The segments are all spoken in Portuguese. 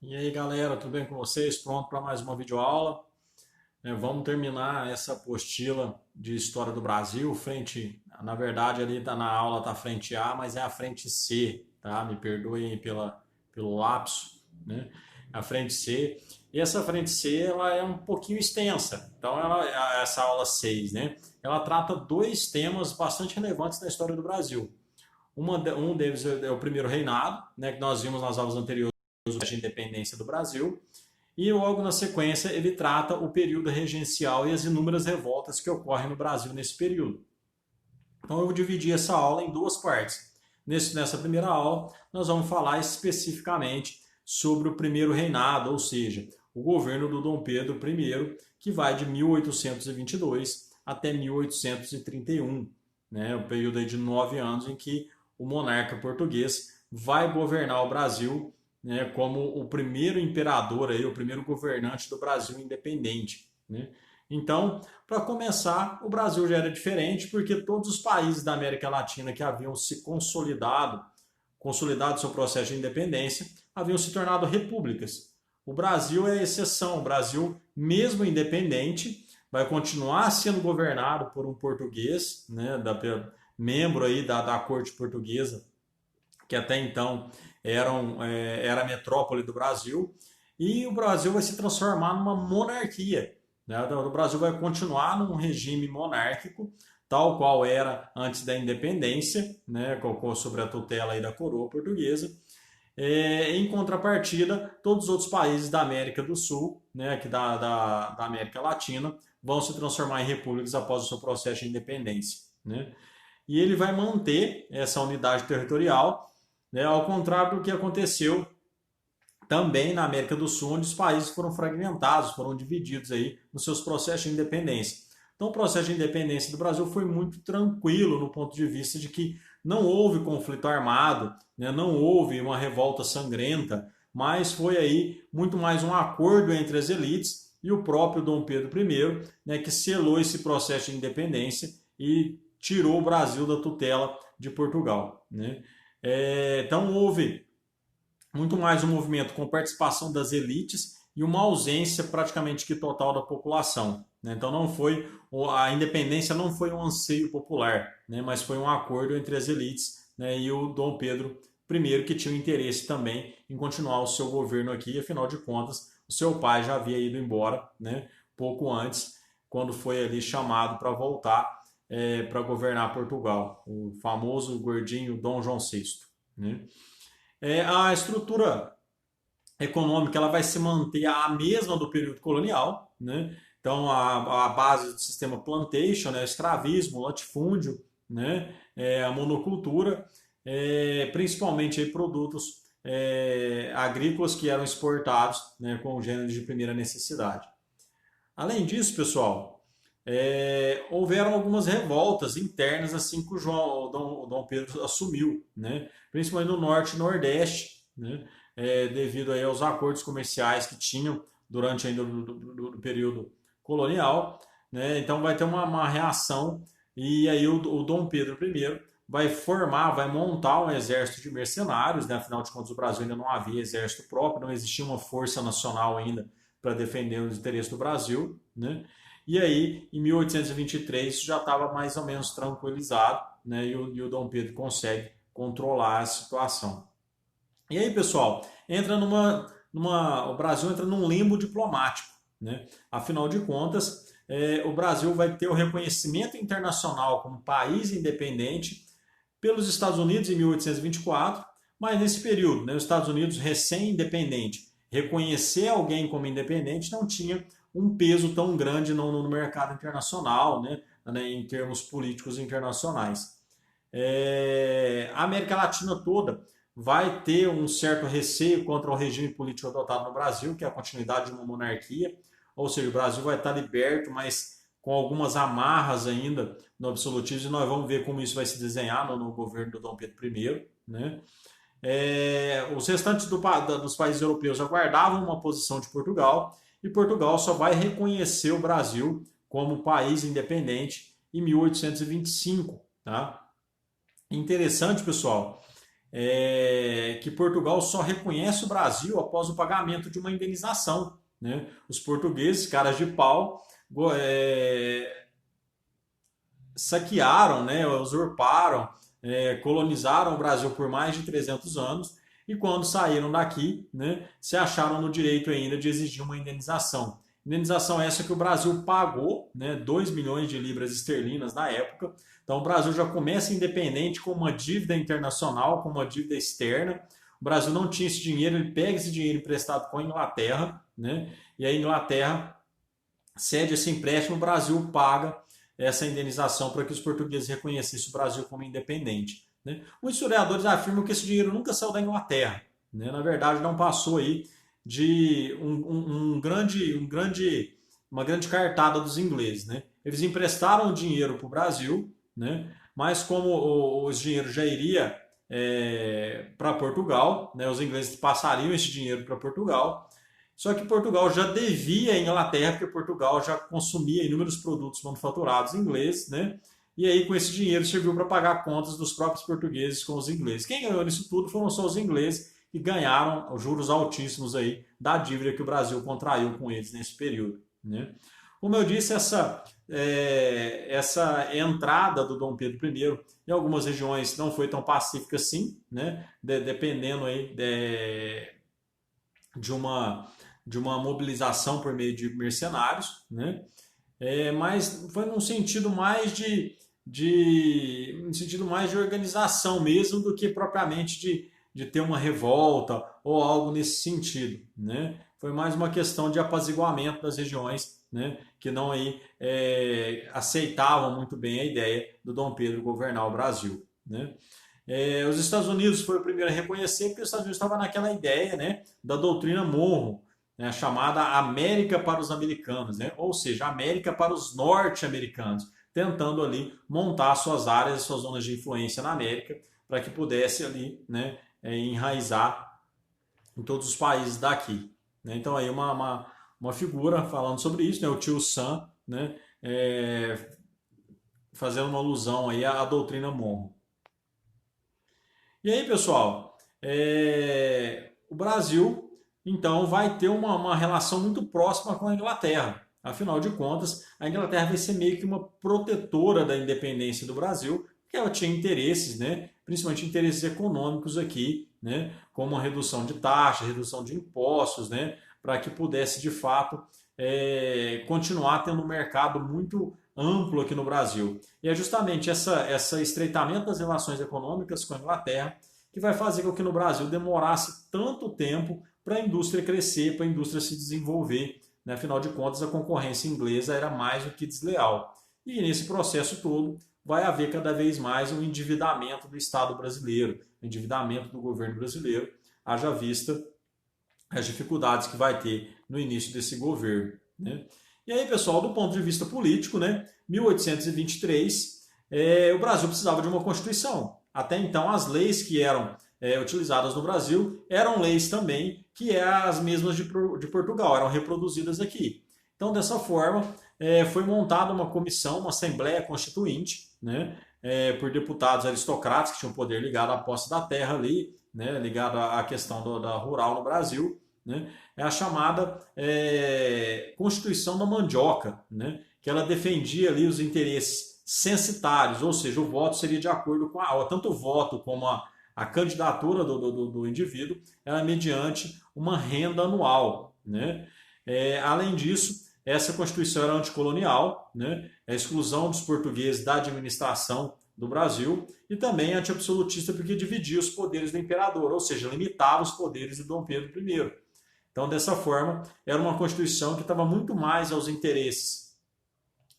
E aí, galera, tudo bem com vocês? Pronto para mais uma videoaula? Vamos terminar essa apostila de História do Brasil, na verdade ali tá na aula tá frente A, mas é a frente C, tá? Me perdoem pelo lapso, né? A frente C. E essa frente C, ela é um pouquinho extensa. Então, essa aula 6, né? Ela trata dois temas bastante relevantes na história do Brasil. Um deles é o primeiro reinado, né, que nós vimos nas aulas anteriores, de independência do Brasil, e logo na sequência ele trata o período regencial e as inúmeras revoltas que ocorrem no Brasil nesse período. Então eu dividi essa aula em duas partes. Nessa primeira aula nós vamos falar especificamente sobre o primeiro reinado, ou seja, o governo do Dom Pedro I, que vai de 1822 até 1831, né, um período aí de 9 anos em que o monarca português vai governar o Brasil, né, como o primeiro imperador, aí, o primeiro governante do Brasil independente. Né? Então, para começar, o Brasil já era diferente porque todos os países da América Latina que haviam se consolidado seu processo de independência, haviam se tornado repúblicas. O Brasil é a exceção. O Brasil, mesmo independente, vai continuar sendo governado por um português, né, membro aí da corte portuguesa, que até então era a metrópole do Brasil, e o Brasil vai se transformar numa monarquia. Né? O Brasil vai continuar num regime monárquico, tal qual era antes da independência, né, sobre a tutela aí da coroa portuguesa. Em contrapartida, todos os outros países da América do Sul, né, aqui da América Latina, vão se transformar em repúblicas após o seu processo de independência. Né? E ele vai manter essa unidade territorial, né, ao contrário do que aconteceu também na América do Sul, onde os países foram fragmentados, foram divididos aí nos seus processos de independência. Então, o processo de independência do Brasil foi muito tranquilo no ponto de vista de que não houve conflito armado, né, não houve uma revolta sangrenta, mas foi aí muito mais um acordo entre as elites e o próprio Dom Pedro I, né, que selou esse processo de independência e tirou o Brasil da tutela de Portugal. Né? Então houve muito mais um movimento com participação das elites e uma ausência praticamente que total da população. Né? Então não foi a independência não foi um anseio popular, né? Mas foi um acordo entre as elites, né, e o Dom Pedro I, que tinha um interesse também em continuar o seu governo aqui. Afinal de contas, o seu pai já havia ido embora, né, pouco antes, quando foi ali chamado para voltar para governar Portugal, o famoso gordinho Dom João VI. Né? A estrutura econômica ela vai se manter a mesma do período colonial, né? Então a base do sistema plantation, né? Escravismo, latifúndio, né? A monocultura, principalmente aí, produtos agrícolas que eram exportados, né? Com gêneros de primeira necessidade. Além disso, pessoal, houveram algumas revoltas internas assim que o Dom Pedro assumiu, né? Principalmente no norte e nordeste, né? Devido aí aos acordos comerciais que tinham durante ainda do período colonial. Né? Então vai ter uma reação e aí o Dom Pedro I vai montar um exército de mercenários. Né? Afinal de contas, o Brasil ainda não havia exército próprio, não existia uma força nacional ainda para defender os interesses do Brasil. Né? E aí, em 1823, isso já estava mais ou menos tranquilizado, né? E o Dom Pedro consegue controlar a situação. E aí, pessoal, o Brasil entra num limbo diplomático. Né? Afinal de contas, o Brasil vai ter o reconhecimento internacional como país independente pelos Estados Unidos em 1824, mas nesse período, né, os Estados Unidos recém-independente, reconhecer alguém como independente não tinha um peso tão grande no mercado internacional, né, em termos políticos internacionais. A América Latina toda vai ter um certo receio contra o regime político adotado no Brasil, que é a continuidade de uma monarquia, ou seja, o Brasil vai estar liberto, mas com algumas amarras ainda no absolutismo, e nós vamos ver como isso vai se desenhar no governo do Dom Pedro I. Né? Os restantes dos países europeus aguardavam uma posição de Portugal, e Portugal só vai reconhecer o Brasil como país independente em 1825. Tá? Interessante, pessoal, que Portugal só reconhece o Brasil após o pagamento de uma indenização, né? Os portugueses, caras de pau, saquearam, né, usurparam, colonizaram o Brasil por mais de 300 anos e quando saíram daqui, né, se acharam no direito ainda de exigir uma indenização. Indenização essa que o Brasil pagou, né, 2 milhões de libras esterlinas na época. Então o Brasil já começa independente com uma dívida internacional, com uma dívida externa. O Brasil não tinha esse dinheiro, ele pega esse dinheiro emprestado com a Inglaterra, né, e a Inglaterra cede esse empréstimo, o Brasil paga essa indenização para que os portugueses reconhecessem o Brasil como independente, né? Os historiadores afirmam que esse dinheiro nunca saiu da Inglaterra, né? Na verdade, não passou aí de uma grande cartada dos ingleses, né? Eles emprestaram o dinheiro para o Brasil, né? Mas como o dinheiro já iria para Portugal, né? Os ingleses passariam esse dinheiro para Portugal. Só que Portugal já devia à Inglaterra, porque Portugal já consumia inúmeros produtos manufaturados ingleses, né? E aí, com esse dinheiro, serviu para pagar contas dos próprios portugueses com os ingleses. Quem ganhou nisso tudo foram só os ingleses, que ganharam os juros altíssimos aí da dívida que o Brasil contraiu com eles nesse período, né? Como eu disse, essa entrada do Dom Pedro I em algumas regiões não foi tão pacífica assim, né? Dependendo aí de uma mobilização por meio de mercenários, né? Mas foi num sentido mais um sentido mais de organização mesmo do que propriamente de ter uma revolta ou algo nesse sentido, né? Foi mais uma questão de apaziguamento das regiões, né? Que não aí aceitavam muito bem a ideia do Dom Pedro governar o Brasil, né? Os Estados Unidos foi o primeiro a reconhecer porque os Estados Unidos estavam naquela ideia, né, da doutrina Monroe, né, chamada América para os americanos, né, ou seja, América para os norte-americanos, tentando ali montar suas áreas, suas zonas de influência na América, para que pudesse ali, né, enraizar em todos os países daqui, né. Então aí uma figura falando sobre isso, né, o tio Sam, né, fazendo uma alusão aí à doutrina Monroe. E aí, pessoal, o Brasil, então, vai ter uma relação muito próxima com a Inglaterra. Afinal de contas, a Inglaterra vai ser meio que uma protetora da independência do Brasil, porque ela tinha interesses, né, principalmente interesses econômicos aqui, né, como a redução de taxas, redução de impostos, né, para que pudesse, de fato, continuar tendo um mercado muito amplo aqui no Brasil. E é justamente esse estreitamento das relações econômicas com a Inglaterra que vai fazer com que no Brasil demorasse tanto tempo para a indústria crescer, para a indústria se desenvolver, né? Afinal de contas, a concorrência inglesa era mais do que desleal. E nesse processo todo vai haver cada vez mais um endividamento do Estado brasileiro, um endividamento do governo brasileiro, haja vista as dificuldades que vai ter no início desse governo, né? E aí, pessoal, do ponto de vista político, né, 1823, o Brasil precisava de uma Constituição. Até então, as leis que eram utilizadas no Brasil eram leis também que eram as mesmas de Portugal, eram reproduzidas aqui. Então, dessa forma, foi montada uma comissão, uma Assembleia Constituinte, né, por deputados aristocratas que tinham poder ligado à posse da terra ali, né, ligado à questão da rural no Brasil, né, é a chamada Constituição da Mandioca, né, que ela defendia ali os interesses censitários, ou seja, o voto seria de acordo com tanto o voto como a candidatura do indivíduo era mediante uma renda anual, né. Além disso, essa Constituição era anticolonial, né, a exclusão dos portugueses da administração do Brasil e também anti-absolutista porque dividia os poderes do imperador, ou seja, limitava os poderes de Dom Pedro I. Então, dessa forma, era uma Constituição que estava muito mais aos interesses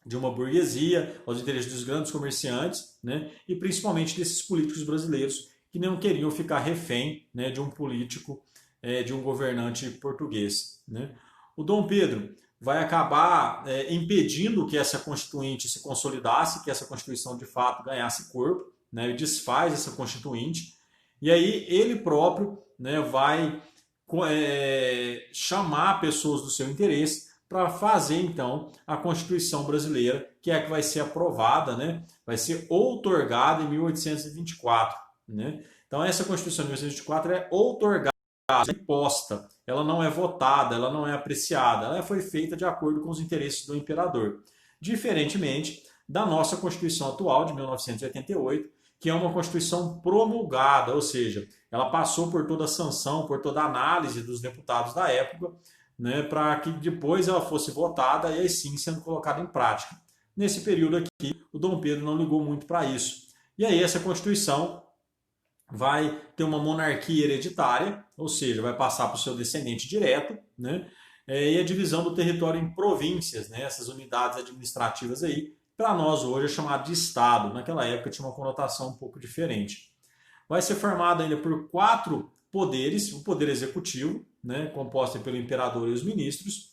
de uma burguesia, aos interesses dos grandes comerciantes, né, e principalmente desses políticos brasileiros que não queriam ficar refém, né, de um político, de um governante português, né. O Dom Pedro vai acabar impedindo que essa Constituinte se consolidasse, que essa Constituição de fato ganhasse corpo, né, ele desfaz essa Constituinte, e aí ele próprio, né, vai chamar pessoas do seu interesse para fazer então a Constituição brasileira, que é a que vai ser aprovada, né? Vai ser outorgada em 1824, né? Então essa Constituição de 1924 é outorgada, é imposta, ela não é votada, ela não é apreciada, ela foi feita de acordo com os interesses do imperador. Diferentemente da nossa Constituição atual, de 1988, que é uma Constituição promulgada, ou seja, ela passou por toda a sanção, por toda a análise dos deputados da época, né, para que depois ela fosse votada e aí sim sendo colocada em prática. Nesse período aqui, o Dom Pedro não ligou muito para isso. E aí essa Constituição vai ter uma monarquia hereditária, ou seja, vai passar para o seu descendente direto, né? E a divisão do território em províncias, né? Essas unidades administrativas aí, para nós hoje é chamado de Estado. Naquela época tinha uma conotação um pouco diferente. Vai ser formado ainda por 4 poderes: o poder executivo, né? Composto pelo imperador e os ministros,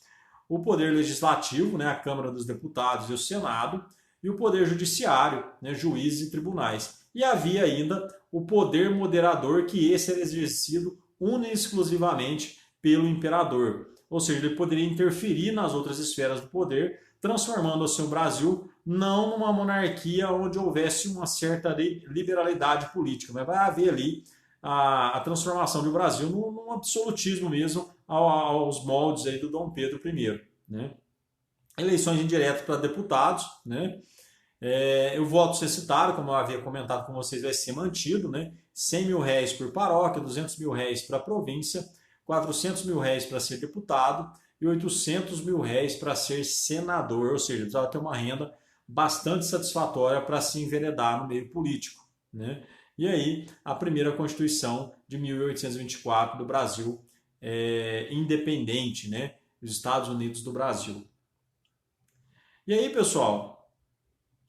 o poder legislativo, né? A Câmara dos Deputados e o Senado, e o poder judiciário, né? Juízes e tribunais. E havia ainda o poder moderador, que esse era exercido única e exclusivamente pelo imperador. Ou seja, ele poderia interferir nas outras esferas do poder, transformando assim o Brasil não numa monarquia onde houvesse uma certa liberalidade política, mas vai haver ali a transformação do Brasil num absolutismo mesmo aos moldes aí do Dom Pedro I. Né? Eleições indiretas para deputados, né? O voto censitário, como eu havia comentado com vocês, vai ser mantido, né? 100 mil réis por paróquia, 200 mil réis para a província, 400 mil réis para ser deputado e 800 mil réis para ser senador, ou seja, precisava ter uma renda bastante satisfatória para se enveredar no meio político. Né? E aí, a primeira Constituição de 1824 do Brasil independente, né? Dos Estados Unidos do Brasil. E aí, pessoal,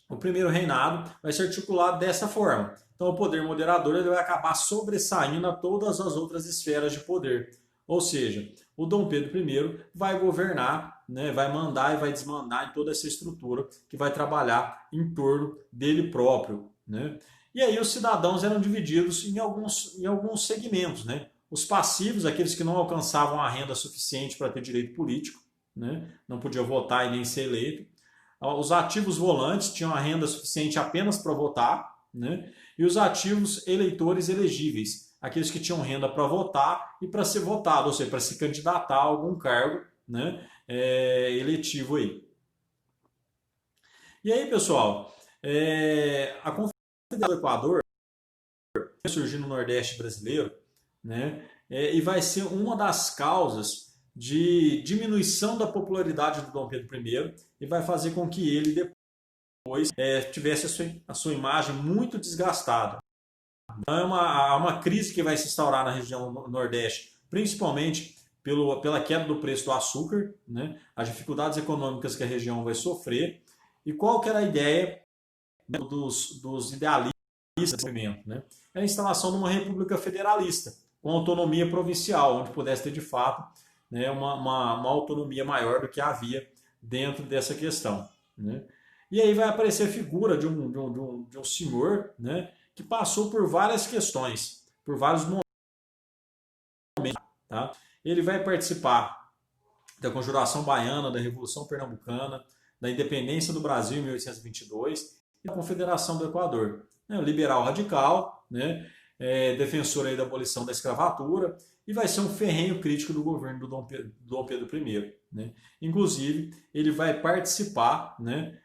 o primeiro reinado vai se articular dessa forma. Então, o poder moderador ele vai acabar sobressaindo a todas as outras esferas de poder. Ou seja, o Dom Pedro I vai governar, né, vai mandar e vai desmandar em toda essa estrutura que vai trabalhar em torno dele próprio. Né? E aí os cidadãos eram divididos em alguns segmentos. Né? Os passivos, aqueles que não alcançavam a renda suficiente para ter direito político, né? Não podia votar e nem ser eleito. Os ativos volantes tinham a renda suficiente apenas para votar, né? E os ativos eleitores elegíveis, aqueles que tinham renda para votar e para ser votado, ou seja, para se candidatar a algum cargo, né, eletivo aí. E aí, pessoal, a Confederação do Equador surgiu no Nordeste brasileiro, né, e vai ser uma das causas de diminuição da popularidade do Dom Pedro I e vai fazer com que ele depois tivesse a sua imagem muito desgastada. Então há uma crise que vai se instaurar na região Nordeste, principalmente pela queda do preço do açúcar, né, as dificuldades econômicas que a região vai sofrer. E qual que era a ideia dos idealistas desse movimento? Né? Era a instalação de uma república federalista, com autonomia provincial, onde pudesse ter de fato, né, uma autonomia maior do que havia dentro dessa questão. Né? E aí vai aparecer a figura de um senhor, né, que passou por várias questões, por vários momentos. Tá? Ele vai participar da Conjuração Baiana, da Revolução Pernambucana, da independência do Brasil em 1822 e da Confederação do Equador. Liberal radical, né, defensor aí da abolição da escravatura, e vai ser um ferrenho crítico do governo do Dom Pedro I. Né? Inclusive, ele vai participar, né,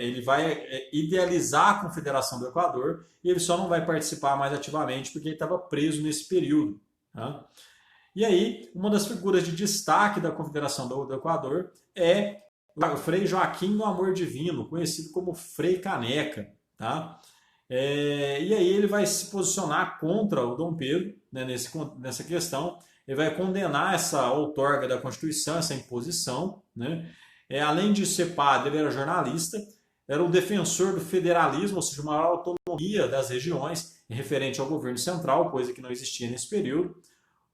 ele vai idealizar a Confederação do Equador, e ele só não vai participar mais ativamente porque ele estava preso nesse período. Tá? E aí, uma das figuras de destaque da Confederação do Equador é o Frei Joaquim do Amor Divino, conhecido como Frei Caneca. Tá? E aí ele vai se posicionar contra o Dom Pedro, né, nessa questão. Ele vai condenar essa outorga da Constituição, essa imposição. Né? Além de ser padre, ele era jornalista, era um defensor do federalismo, ou seja, uma maior autonomia das regiões referente ao governo central, coisa que não existia nesse período.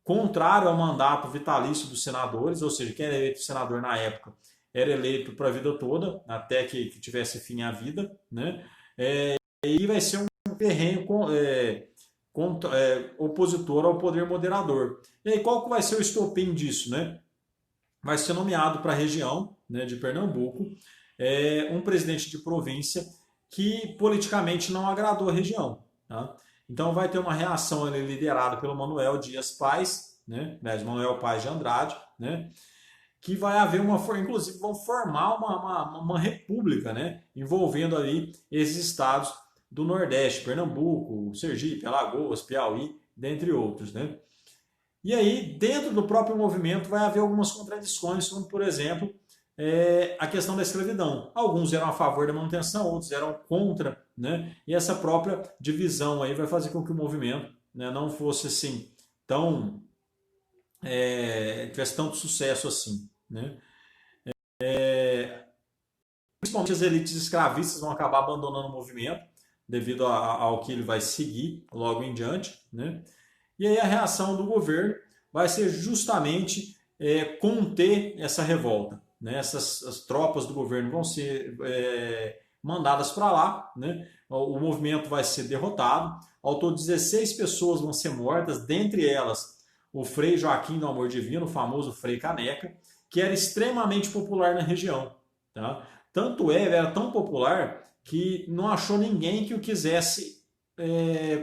Contrário ao mandato vitalício dos senadores, ou seja, quem era eleito senador na época era eleito para a vida toda, até que tivesse fim à vida. Né? E vai ser um ferrenho opositor ao poder moderador. E aí qual que vai ser o estopim disso? Né? Vai ser nomeado para a região, né, de Pernambuco um presidente de província que politicamente não agradou a região. Tá? Então vai ter uma reação ali liderada pelo Manuel Dias Paes, né? Manuel Paes de Andrade, né? Que vai haver inclusive vão formar uma república, né? Envolvendo ali esses estados do Nordeste, Pernambuco, Sergipe, Alagoas, Piauí, dentre outros, né? E aí, dentro do próprio movimento, vai haver algumas contradições, como, por exemplo, a questão da escravidão. Alguns eram a favor da manutenção, outros eram contra, né? E essa própria divisão aí vai fazer com que o movimento, né, não fosse assim tão tivesse tanto sucesso assim, né? Principalmente as elites escravistas vão acabar abandonando o movimento devido ao que ele vai seguir logo em diante, né? E aí a reação do governo vai ser justamente conter essa revolta, né? As tropas do governo vão ser mandadas para lá, né? O movimento vai ser derrotado. Ao todo, 16 pessoas vão ser mortas, dentre elas o Frei Joaquim do Amor Divino, o famoso Frei Caneca, que era extremamente popular na região. Tá? Tanto era tão popular que não achou ninguém que o quisesse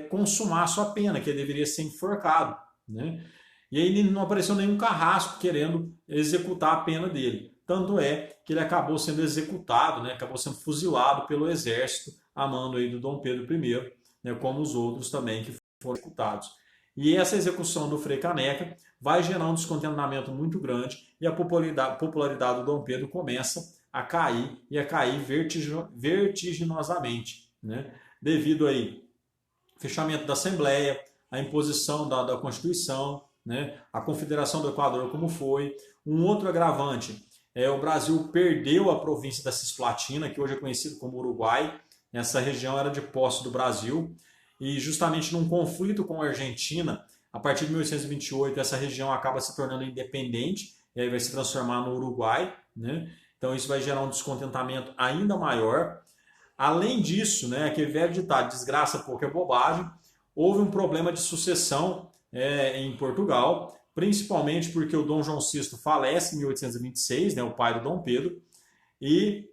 consumar sua pena, que ele deveria ser enforcado. Né? E aí não apareceu nenhum carrasco querendo executar a pena dele. Tanto é que ele acabou sendo executado, né? Acabou sendo fuzilado pelo exército a mando aí do Dom Pedro I, né? Como os outros também que foram executados. E essa execução do Frei Caneca vai gerar um descontentamento muito grande e a popularidade do Dom Pedro começa a cair e a cair vertiginosamente, né? Devido aí ao fechamento da Assembleia, a imposição da Constituição, né? A Confederação do Equador como foi. Um outro agravante o Brasil perdeu a província da Cisplatina, que hoje é conhecido como Uruguai. Essa região era de posse do Brasil. E justamente num conflito com a Argentina, a partir de 1828, essa região acaba se tornando independente, e aí vai se transformar no Uruguai, né? Então isso vai gerar um descontentamento ainda maior. Além disso, né, aquele velho ditado, desgraça pouco é bobagem, houve um problema de sucessão em Portugal, principalmente porque o Dom João VI falece em 1826, né, o pai do Dom Pedro, e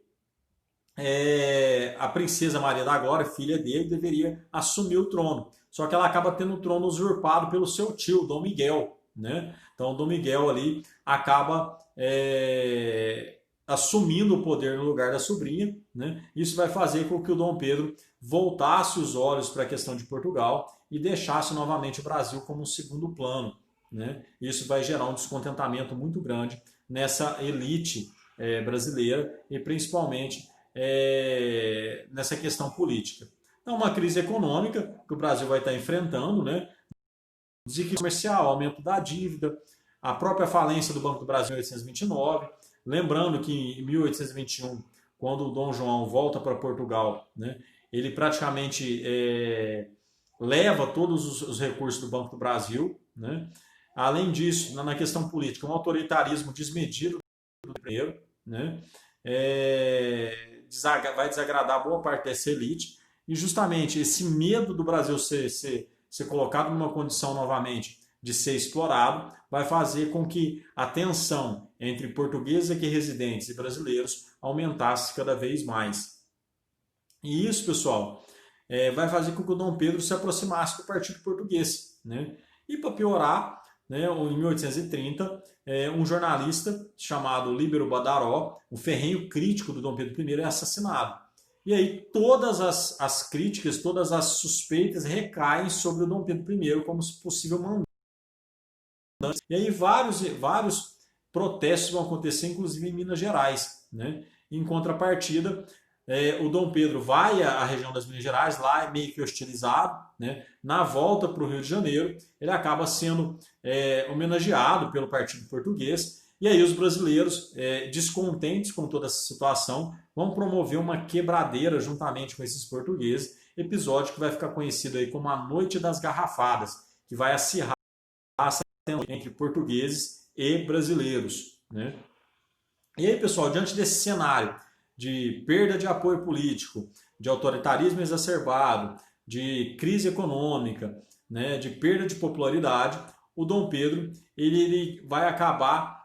a princesa Maria da Glória, filha dele, deveria assumir o trono. Só que ela acaba tendo o trono usurpado pelo seu tio, Dom Miguel. Né? Então, o Dom Miguel ali acaba assumindo o poder no lugar da sobrinha. Né? Isso vai fazer com que o Dom Pedro voltasse os olhos para a questão de Portugal e deixasse novamente o Brasil como um segundo plano. Né? Isso vai gerar um descontentamento muito grande nessa elite brasileira e principalmente nessa questão política. Então, uma crise econômica que o Brasil vai estar enfrentando, né? Desequilíbrio comercial, aumento da dívida, a própria falência do Banco do Brasil em 1829. Lembrando que em 1821, quando o Dom João volta para Portugal, né, ele praticamente leva todos os recursos do Banco do Brasil. Né? Além disso, na questão política, um autoritarismo desmedido do primeiro, né? Vai desagradar boa parte dessa elite, e justamente esse medo do Brasil ser colocado numa condição novamente de ser explorado vai fazer com que a tensão entre portugueses aqui residentes e brasileiros aumentasse cada vez mais. E isso, pessoal, vai fazer com que o Dom Pedro se aproximasse do Partido Português. Né? E para piorar, né, em 1830, um jornalista chamado Líbero Badaró, o ferrenho crítico do Dom Pedro I, é assassinado. E aí todas as críticas, todas as suspeitas recaem sobre o Dom Pedro I como possível mandante. E aí vários protestos vão acontecer, inclusive em Minas Gerais. Né? Em contrapartida, o Dom Pedro vai à região das Minas Gerais, lá é meio que hostilizado. Né? Na volta para o Rio de Janeiro, ele acaba sendo homenageado pelo Partido Português. E aí os brasileiros, descontentes com toda essa situação, vão promover uma quebradeira juntamente com esses portugueses, episódio que vai ficar conhecido aí como a Noite das Garrafadas, que vai acirrar essa tensão entre portugueses e brasileiros. Né? E aí, pessoal, diante desse cenário de perda de apoio político, de autoritarismo exacerbado, de crise econômica, né, de perda de popularidade, o Dom Pedro ele vai acabar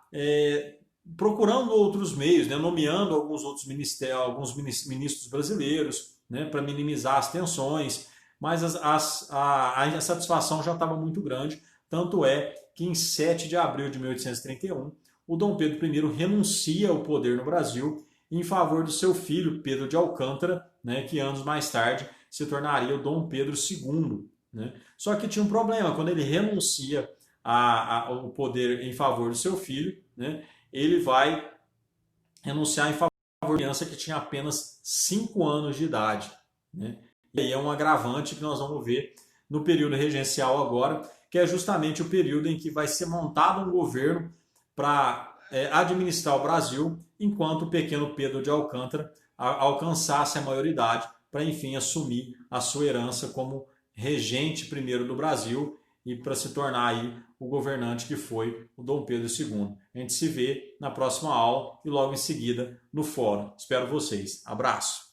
procurando outros meios, né, nomeando alguns outros ministros brasileiros, né, para minimizar as tensões, mas a satisfação já estava muito grande, tanto é que em 7 de abril de 1831, o Dom Pedro I renuncia ao poder no Brasil em favor do seu filho, Pedro de Alcântara, né, que anos mais tarde se tornaria o Dom Pedro II. Né? Só que tinha um problema, quando ele renuncia ao poder em favor do seu filho, né, ele vai renunciar em favor de uma criança que tinha apenas 5 anos de idade. Né? E aí é um agravante que nós vamos ver no período regencial agora, que é justamente o período em que vai ser montado um governo para administrar o Brasil, enquanto o pequeno Pedro de Alcântara alcançasse a maioridade para, enfim, assumir a sua herança como regente primeiro do Brasil e para se tornar aí o governante que foi o Dom Pedro II. A gente se vê na próxima aula e logo em seguida no fórum. Espero vocês. Abraço!